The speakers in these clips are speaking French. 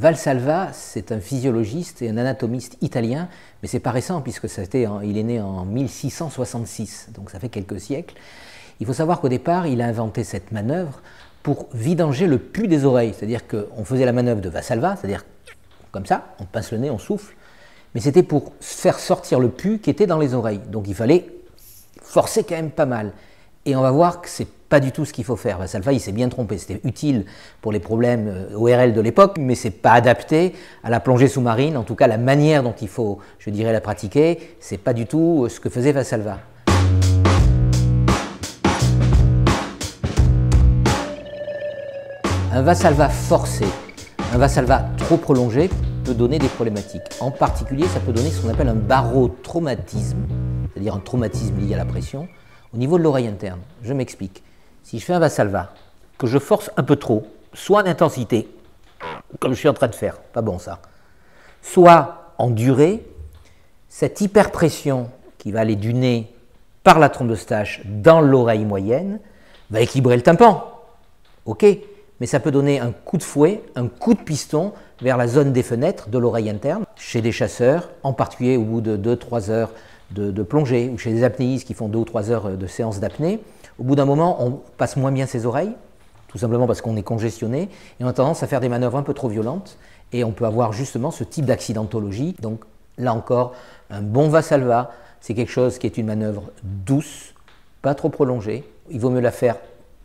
Valsalva, c'est un physiologiste et un anatomiste italien, mais c'est pas récent puisque il est né en 1666, donc ça fait quelques siècles. Il faut savoir qu'au départ, il a inventé cette manœuvre pour vidanger le pus des oreilles, c'est-à-dire qu'on faisait la manœuvre de Valsalva, c'est-à-dire comme ça, on pince le nez, on souffle, mais c'était pour faire sortir le pus qui était dans les oreilles, donc il fallait forcer quand même pas mal. Et on va voir que c'est pas du tout ce qu'il faut faire. Valsalva, il s'est bien trompé. C'était utile pour les problèmes ORL de l'époque, mais c'est pas adapté à la plongée sous-marine. En tout cas, la manière dont il faut, je dirais, la pratiquer, c'est pas du tout ce que faisait Valsalva. Un Valsalva forcé, un Valsalva trop prolongé peut donner des problématiques. En particulier, ça peut donner ce qu'on appelle un barotraumatisme, c'est-à-dire un traumatisme lié à la pression, au niveau de l'oreille interne. Je m'explique. Si je fais un Valsalva, que je force un peu trop, soit en intensité, comme je suis en train de faire, pas bon ça, soit en durée, cette hyperpression qui va aller du nez par la trompe d'Eustache dans l'oreille moyenne va équilibrer le tympan. Ok, mais ça peut donner un coup de fouet, un coup de piston vers la zone des fenêtres de l'oreille interne, chez des chasseurs, en particulier au bout de 2-3 heures de plongée, ou chez des apnéistes qui font 2 ou 3 heures de séance d'apnée. Au bout d'un moment, on passe moins bien ses oreilles, tout simplement parce qu'on est congestionné, et on a tendance à faire des manœuvres un peu trop violentes, et on peut avoir justement ce type d'accidentologie. Donc là encore, un bon Valsalva, c'est quelque chose qui est une manœuvre douce, pas trop prolongée. Il vaut mieux la faire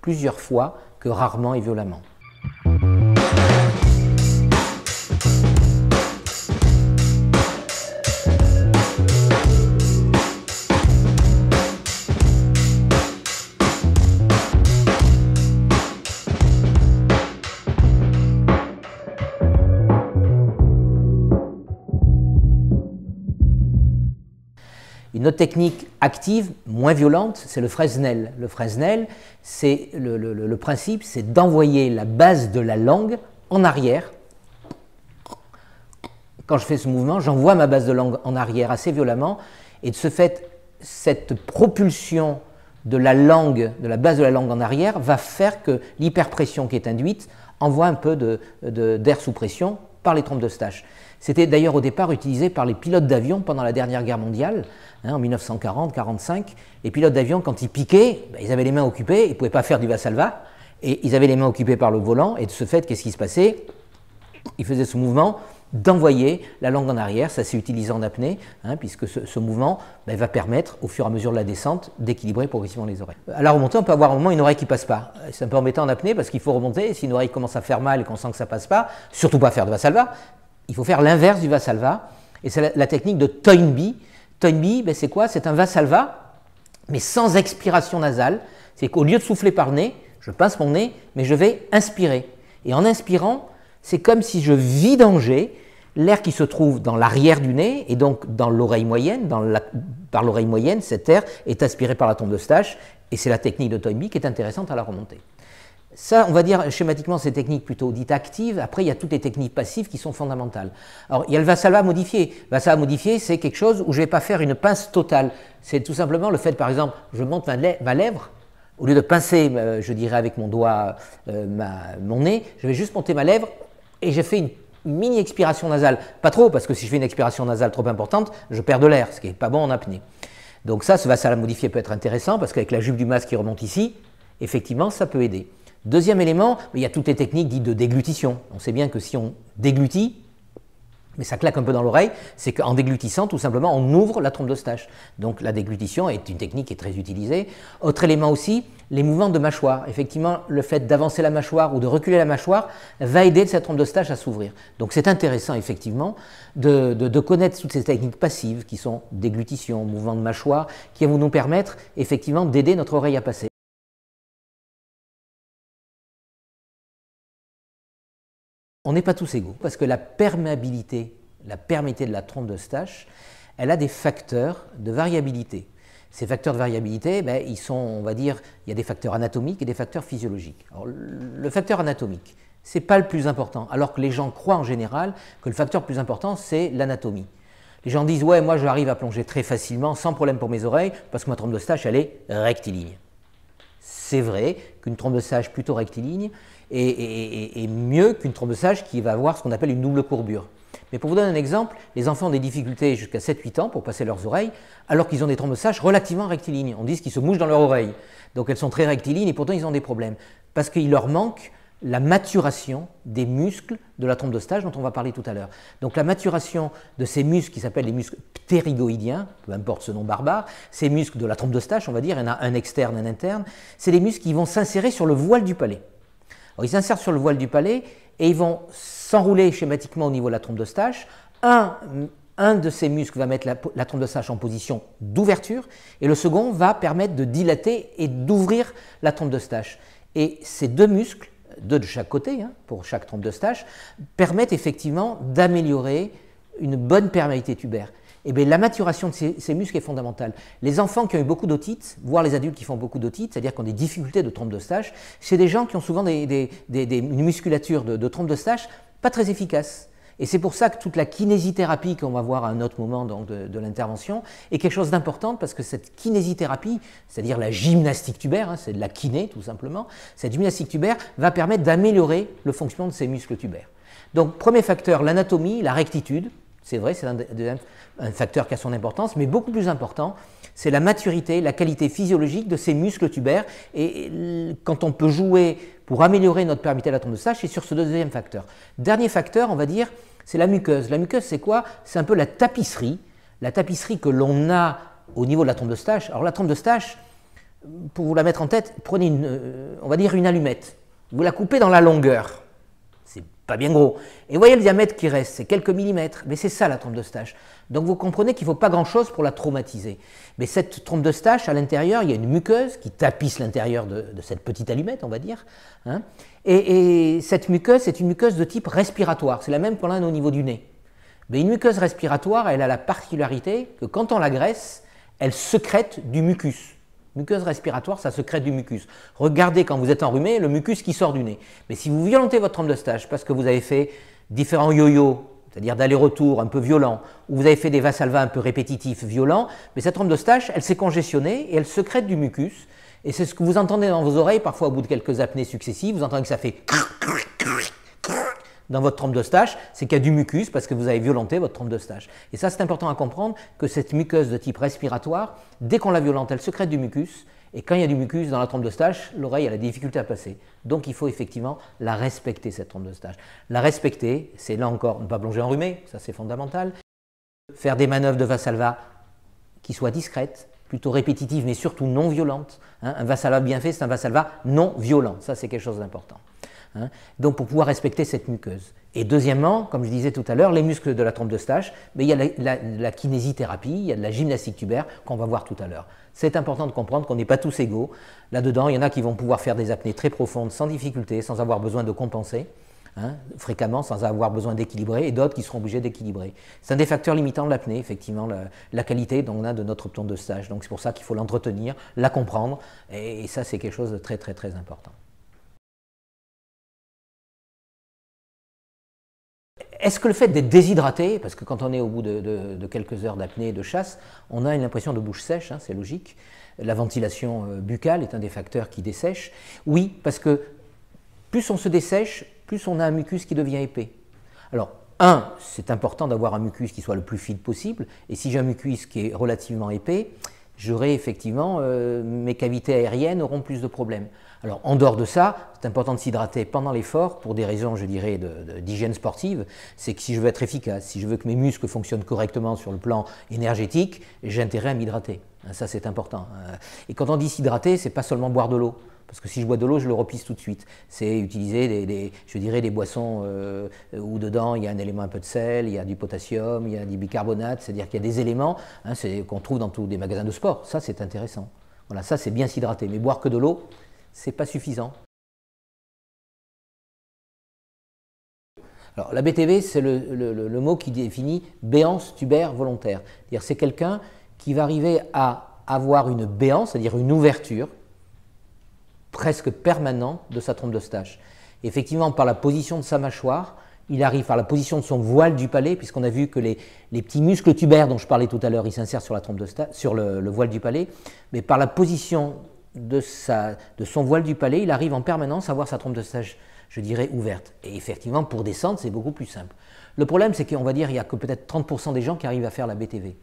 plusieurs fois que rarement et violemment. Une autre technique active, moins violente, c'est le Fresnel. Le Fresnel, c'est le principe, c'est d'envoyer la base de la langue en arrière. Quand je fais ce mouvement, j'envoie ma base de langue en arrière assez violemment, et de ce fait, cette propulsion de la langue, de la base de la langue en arrière, va faire que l'hyperpression qui est induite envoie un peu d'air sous pression par les trompes d'Eustache. C'était d'ailleurs au départ utilisé par les pilotes d'avion pendant la dernière guerre mondiale, en 1940-45. Les pilotes d'avion, quand ils piquaient, ils avaient les mains occupées, ils ne pouvaient pas faire du Valsalva, et ils avaient les mains occupées par le volant, et de ce fait, qu'est-ce qui se passait? Ils faisaient ce mouvement d'envoyer la langue en arrière, ça s'est utilisé en apnée, puisque ce mouvement va permettre, au fur et à mesure de la descente, d'équilibrer progressivement les oreilles. À la remontée, on peut avoir un moment une oreille qui ne passe pas. C'est un peu embêtant en apnée, parce qu'il faut remonter, et si une oreille commence à faire mal et qu'on sent que ça ne passe pas, surtout pas faire de Valsalva, il faut faire l'inverse du Valsalva, et c'est la technique de Toynbee. Toynbee, c'est quoi? C'est un Valsalva, mais sans expiration nasale. C'est qu'au lieu de souffler par le nez, je pince mon nez, mais je vais inspirer. Et en inspirant, c'est comme si je vidangeais l'air qui se trouve dans l'arrière du nez, et donc dans l'oreille moyenne. Par l'oreille moyenne, cet air est aspiré par la trompe d'Eustache, et c'est la technique de Toynbee qui est intéressante à la remontée. Ça, on va dire schématiquement, c'est des techniques plutôt dites actives. Après, il y a toutes les techniques passives qui sont fondamentales. Alors, il y a le Valsalva modifié. Le Valsalva modifié, c'est quelque chose où je ne vais pas faire une pince totale. C'est tout simplement le fait, par exemple, je monte ma lèvre, au lieu de pincer, je dirais avec mon doigt mon nez, je vais juste monter ma lèvre et j'ai fait une mini expiration nasale. Pas trop, parce que si je fais une expiration nasale trop importante, je perds de l'air, ce qui n'est pas bon en apnée. Donc ça, ce Valsalva modifié peut être intéressant, parce qu'avec la jupe du masque qui remonte ici, effectivement, ça peut aider. Deuxième élément, il y a toutes les techniques dites de déglutition. On sait bien que si on déglutit, mais ça claque un peu dans l'oreille, c'est qu'en déglutissant, tout simplement, on ouvre la trompe d'Eustache. Donc la déglutition est une technique qui est très utilisée. Autre élément aussi, les mouvements de mâchoire. Effectivement, le fait d'avancer la mâchoire ou de reculer la mâchoire va aider cette trompe d'Eustache à s'ouvrir. Donc c'est intéressant, effectivement, de connaître toutes ces techniques passives qui sont déglutition, mouvement de mâchoire, qui vont nous permettre, effectivement, d'aider notre oreille à passer. On n'est pas tous égaux, parce que la perméabilité de la trompe d'Eustache, elle a des facteurs de variabilité. Ces facteurs de variabilité, ils sont, on va dire, il y a des facteurs anatomiques et des facteurs physiologiques. Alors, le facteur anatomique, ce n'est pas le plus important, alors que les gens croient en général que le facteur le plus important, c'est l'anatomie. Les gens disent, ouais, moi j'arrive à plonger très facilement, sans problème pour mes oreilles, parce que ma trompe d'Eustache, elle est rectiligne. C'est vrai qu'une trompe d'Eustache plutôt rectiligne et mieux qu'une trompe de stage qui va avoir ce qu'on appelle une double courbure. Mais pour vous donner un exemple, les enfants ont des difficultés jusqu'à 7-8 ans pour passer leurs oreilles, alors qu'ils ont des trompes de stage relativement rectilignes. On dit qu'ils se mouchent dans leur oreille. Donc elles sont très rectilignes et pourtant ils ont des problèmes. Parce qu'il leur manque la maturation des muscles de la trompe de stage dont on va parler tout à l'heure. Donc la maturation de ces muscles qui s'appellent les muscles ptérygoïdiens, peu importe ce nom barbare, ces muscles de la trompe de stage, on va dire, il y en a un externe, un interne, c'est des muscles qui vont s'insérer sur le voile du palais. Alors, ils s'insèrent sur le voile du palais et ils vont s'enrouler schématiquement au niveau de la trompe de stage. Un de ces muscles va mettre la trompe de stage en position d'ouverture et le second va permettre de dilater et d'ouvrir la trompe de stage. Et ces deux muscles, deux de chaque côté, pour chaque trompe de stage, permettent effectivement d'améliorer une bonne perméabilité tubaire. Et bien, la maturation de ces muscles est fondamentale. Les enfants qui ont eu beaucoup d'otite, voire les adultes qui font beaucoup d'otite, c'est-à-dire qui ont des difficultés de trompe de stage, c'est des gens qui ont souvent une musculature de trompe de stage pas très efficace. Et c'est pour ça que toute la kinésithérapie qu'on va voir à un autre moment donc, de l'intervention est quelque chose d'important parce que cette kinésithérapie, c'est-à-dire la gymnastique tubaire, c'est de la kiné tout simplement, cette gymnastique tubaire va permettre d'améliorer le fonctionnement de ces muscles tubaires. Donc premier facteur, l'anatomie, la rectitude, c'est vrai, c'est un facteur qui a son importance, mais beaucoup plus important, c'est la maturité, la qualité physiologique de ces muscles tubaires. Et quand on peut jouer pour améliorer notre perméabilité à la trompe de stage, c'est sur ce deuxième facteur. Dernier facteur, on va dire, c'est la muqueuse. La muqueuse, c'est quoi? C'est un peu la tapisserie que l'on a au niveau de la trompe de stage. Alors la trompe de stage, pour vous la mettre en tête, prenez on va dire une allumette. Vous la coupez dans la longueur. C'est pas bien gros. Et voyez le diamètre qui reste, c'est quelques millimètres. Mais c'est ça la trompe de stage. Donc vous comprenez qu'il ne faut pas grand-chose pour la traumatiser. Mais cette trompe de stage, à l'intérieur, il y a une muqueuse qui tapisse l'intérieur de cette petite allumette, on va dire. Et cette muqueuse, c'est une muqueuse de type respiratoire. C'est la même qu'on a au niveau du nez. Mais une muqueuse respiratoire, elle a la particularité que quand on l'agresse, elle sécrète du mucus. Muqueuse respiratoire, ça sécrète du mucus. Regardez quand vous êtes enrhumé, le mucus qui sort du nez. Mais si vous violentez votre trompe de stage parce que vous avez fait différents yo-yo, c'est-à-dire d'aller-retour un peu violent, ou vous avez fait des Valsalva un peu répétitifs, violents, mais cette trompe de stage, elle s'est congestionnée et elle sécrète du mucus. Et c'est ce que vous entendez dans vos oreilles, parfois au bout de quelques apnées successives, vous entendez que ça fait dans votre trompe de stage, c'est qu'il y a du mucus parce que vous avez violenté votre trompe de stage. Et ça, c'est important à comprendre que cette muqueuse de type respiratoire, dès qu'on la violente, elle sécrète du mucus. Et quand il y a du mucus dans la trompe de stage, l'oreille a la difficulté à passer. Donc il faut effectivement la respecter, cette trompe de stage. La respecter, c'est là encore ne pas plonger enrhumé, ça c'est fondamental. Faire des manœuvres de Valsalva qui soient discrètes, plutôt répétitives, mais surtout non violentes. Un Valsalva bien fait, c'est un Valsalva non violent. Ça, c'est quelque chose d'important. Donc pour pouvoir respecter cette muqueuse. Et deuxièmement, comme je disais tout à l'heure, les muscles de la trompe de stage, mais il y a la kinésithérapie, il y a de la gymnastique tubaire qu'on va voir tout à l'heure. C'est important de comprendre qu'on n'est pas tous égaux. Là-dedans, il y en a qui vont pouvoir faire des apnées très profondes sans difficulté, sans avoir besoin de compenser, fréquemment, sans avoir besoin d'équilibrer, et d'autres qui seront obligés d'équilibrer. C'est un des facteurs limitants de l'apnée, effectivement, la qualité dont on a de notre trompe de stage. Donc c'est pour ça qu'il faut l'entretenir, la comprendre, et ça c'est quelque chose de très très très important. Est-ce que le fait d'être déshydraté, parce que quand on est au bout de quelques heures d'apnée et de chasse, on a une impression de bouche sèche, c'est logique. La ventilation buccale est un des facteurs qui dessèche. Oui, parce que plus on se dessèche, plus on a un mucus qui devient épais. Alors, c'est important d'avoir un mucus qui soit le plus fluide possible, et si j'ai un mucus qui est relativement épais, j'aurai effectivement, mes cavités aériennes auront plus de problèmes. Alors, en dehors de ça, c'est important de s'hydrater pendant l'effort pour des raisons, je dirais, d'hygiène sportive. C'est que si je veux être efficace, si je veux que mes muscles fonctionnent correctement sur le plan énergétique, j'ai intérêt à m'hydrater. Ça, c'est important. Et quand on dit s'hydrater, c'est pas seulement boire de l'eau. Parce que si je bois de l'eau, je le repisse tout de suite. C'est utiliser je dirais des boissons où dedans il y a un élément un peu de sel, il y a du potassium, il y a du bicarbonate, c'est-à-dire qu'il y a des éléments qu'on trouve dans tous les magasins de sport. Ça, c'est intéressant. Voilà, ça, c'est bien s'hydrater. Mais boire que de l'eau, c'est pas suffisant. Alors, la BTV, c'est le mot qui définit béance tubaire volontaire. C'est-à-dire c'est quelqu'un qui va arriver à avoir une béance, c'est-à-dire une ouverture presque permanente de sa trompe de stage. Effectivement, par la position de sa mâchoire, il arrive par la position de son voile du palais, puisqu'on a vu que les petits muscles tubaires dont je parlais tout à l'heure, ils s'insèrent sur la trompe de stage, sur le voile du palais, mais par la position de son voile du palais, il arrive en permanence à avoir sa trompe de stage je dirais, ouverte. Et effectivement, pour descendre, c'est beaucoup plus simple. Le problème, c'est qu'on va dire qu'il n'y a que peut-être 30% des gens qui arrivent à faire la BTV.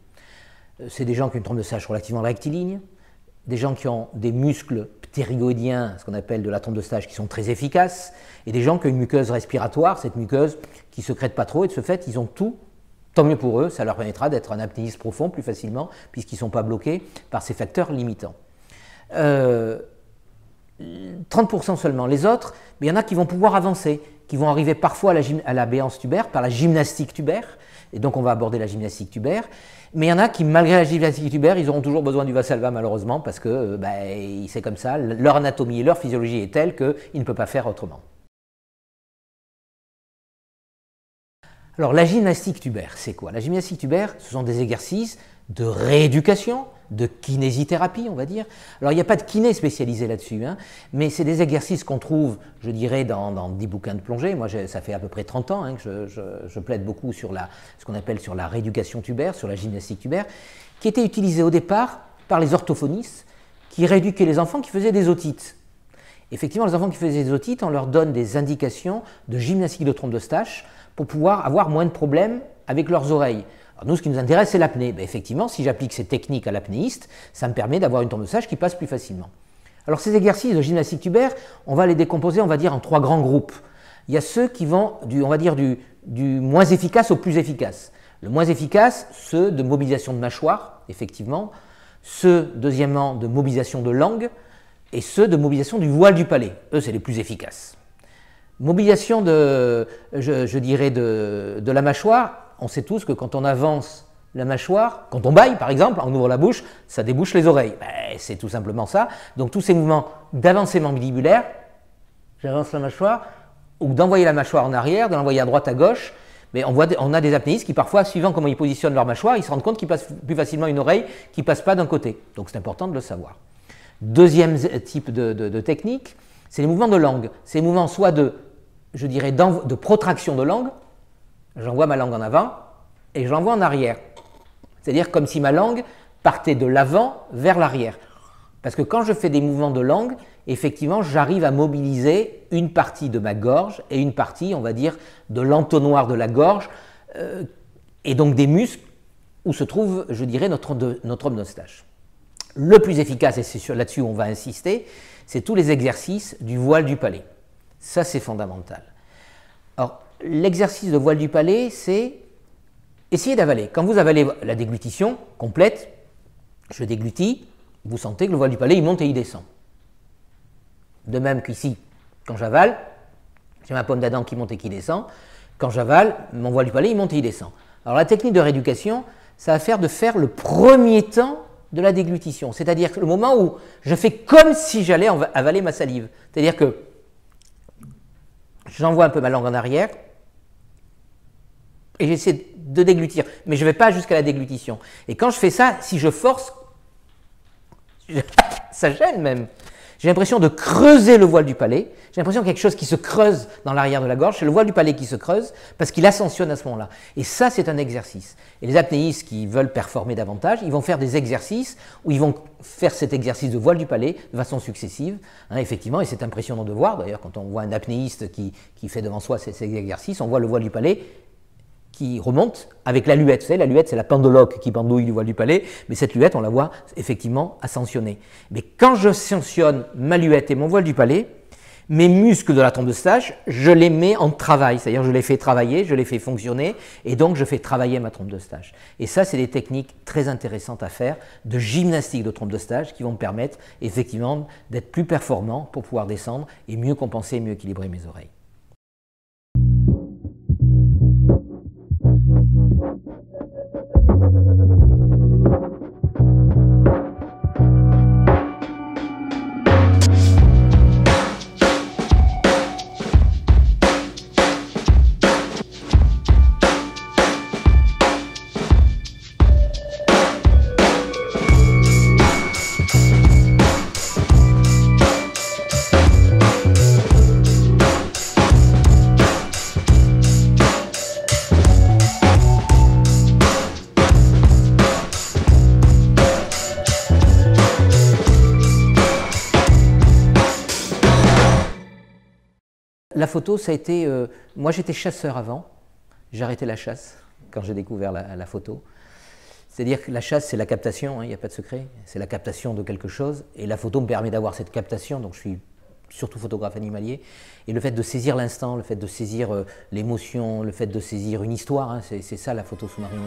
C'est des gens qui ont une trompe de stage relativement rectiligne, des gens qui ont des muscles ptérygoïdiens, ce qu'on appelle de la trompe de stage, qui sont très efficaces, et des gens qui ont une muqueuse respiratoire, cette muqueuse qui ne secrète pas trop, et de ce fait, ils ont tout. Tant mieux pour eux, ça leur permettra d'être un apnéiste profond plus facilement, puisqu'ils ne sont pas bloqués par ces facteurs limitants. 30% seulement. Les autres, il y en a qui vont pouvoir avancer, qui vont arriver parfois à la béance tubaire par la gymnastique tubaire, et donc on va aborder la gymnastique tubaire. Mais il y en a qui, malgré la gymnastique tubaire, ils auront toujours besoin du Valsalva malheureusement, parce que c'est comme ça, leur anatomie et leur physiologie est telle qu'ils ne peuvent pas faire autrement. Alors la gymnastique tubaire, c'est quoi? La gymnastique tubaire, ce sont des exercices de rééducation, de kinésithérapie, on va dire. Alors il n'y a pas de kiné spécialisé là-dessus, hein, mais c'est des exercices qu'on trouve, je dirais, dans 10 bouquins de plongée. Moi, ça fait à peu près 30 ans que je plaide beaucoup sur ce qu'on appelle sur la rééducation tubaire, sur la gymnastique tubaire, qui était utilisée au départ par les orthophonistes qui rééduquaient les enfants qui faisaient des otites. Effectivement, les enfants qui faisaient des otites, on leur donne des indications de gymnastique de trompe d'Eustache pour pouvoir avoir moins de problèmes avec leurs oreilles. Alors nous, ce qui nous intéresse, c'est l'apnée. Effectivement, si j'applique ces techniques à l'apnéiste, ça me permet d'avoir une trompe d'Eustache qui passe plus facilement. Alors ces exercices de gymnastique tubaire, on va les décomposer, on va dire, en 3 grands groupes. Il y a ceux qui vont, on va dire, du moins efficace au plus efficace. Le moins efficace, ceux de mobilisation de mâchoire, effectivement, ceux, deuxièmement, de mobilisation de langue, et ceux de mobilisation du voile du palais. Eux, c'est les plus efficaces. Mobilisation je dirais de la mâchoire, on sait tous que quand on avance la mâchoire, quand on bâille par exemple, on ouvre la bouche, ça débouche les oreilles. C'est tout simplement ça. Donc tous ces mouvements d'avancement mandibulaire, j'avance la mâchoire, ou d'envoyer la mâchoire en arrière, de l'envoyer à droite, à gauche, mais on a des apnéistes qui parfois, suivant comment ils positionnent leur mâchoire, ils se rendent compte qu'ils passent plus facilement une oreille qui ne passe pas d'un côté. Donc c'est important de le savoir. Deuxième type de technique, c'est les mouvements de langue. C'est les mouvements soit je dirais, de protraction de langue, j'envoie ma langue en avant et je l'envoie en arrière. C'est-à-dire comme si ma langue partait de l'avant vers l'arrière. Parce que quand je fais des mouvements de langue, effectivement, j'arrive à mobiliser une partie de ma gorge et une partie, on va dire, de l'entonnoir de la gorge, et donc des muscles où se trouve, je dirais, notre trompe d'Eustache. Le plus efficace, et c'est là-dessus où on va insister, c'est tous les exercices du voile du palais. Ça, c'est fondamental. Alors, l'exercice de voile du palais, c'est essayer d'avaler. Quand vous avalez la déglutition complète, je déglutis, vous sentez que le voile du palais, il monte et il descend. De même qu'ici, quand j'avale, j'ai ma pomme d'Adam qui monte et qui descend. Quand j'avale, mon voile du palais, il monte et il descend. Alors, la technique de rééducation, ça va faire de faire le premier temps de la déglutition, c'est-à-dire le moment où je fais comme si j'allais avaler ma salive. C'est-à-dire que j'envoie un peu ma langue en arrière et j'essaie de déglutir, mais je ne vais pas jusqu'à la déglutition. Et quand je fais ça, si je force, ça gêne même. J'ai l'impression de creuser le voile du palais, j'ai l'impression qu'il y a quelque chose qui se creuse dans l'arrière de la gorge, c'est le voile du palais qui se creuse parce qu'il ascensionne à ce moment-là. Et ça, c'est un exercice. Et les apnéistes qui veulent performer davantage, ils vont faire des exercices où ils vont faire cet exercice de voile du palais de façon successive, effectivement, et c'est impressionnant de voir, d'ailleurs, quand on voit un apnéiste qui fait devant soi ces exercices, on voit le voile du palais qui remonte avec la luette. Vous savez, la luette, c'est la pendeloque qui pendouille du voile du palais, mais cette luette, on la voit effectivement ascensionner. Mais quand je ascensionne ma luette et mon voile du palais, mes muscles de la trompe d'Eustache, je les mets en travail, c'est-à-dire je les fais travailler, je les fais fonctionner, et donc je fais travailler ma trompe d'Eustache. Et ça, c'est des techniques très intéressantes à faire de gymnastique de trompe d'Eustache qui vont me permettre effectivement d'être plus performant pour pouvoir descendre et mieux compenser, mieux équilibrer mes oreilles. la photo, ça a été... moi, j'étais chasseur avant. J'ai arrêté la chasse quand j'ai découvert la photo. C'est-à-dire que la chasse, c'est la captation, il n'y a pas de secret. C'est la captation de quelque chose. Et la photo me permet d'avoir cette captation. Donc, je suis surtout photographe animalier. Et le fait de saisir l'instant, le fait de saisir l'émotion, le fait de saisir une histoire, c'est ça la photo sous-marine.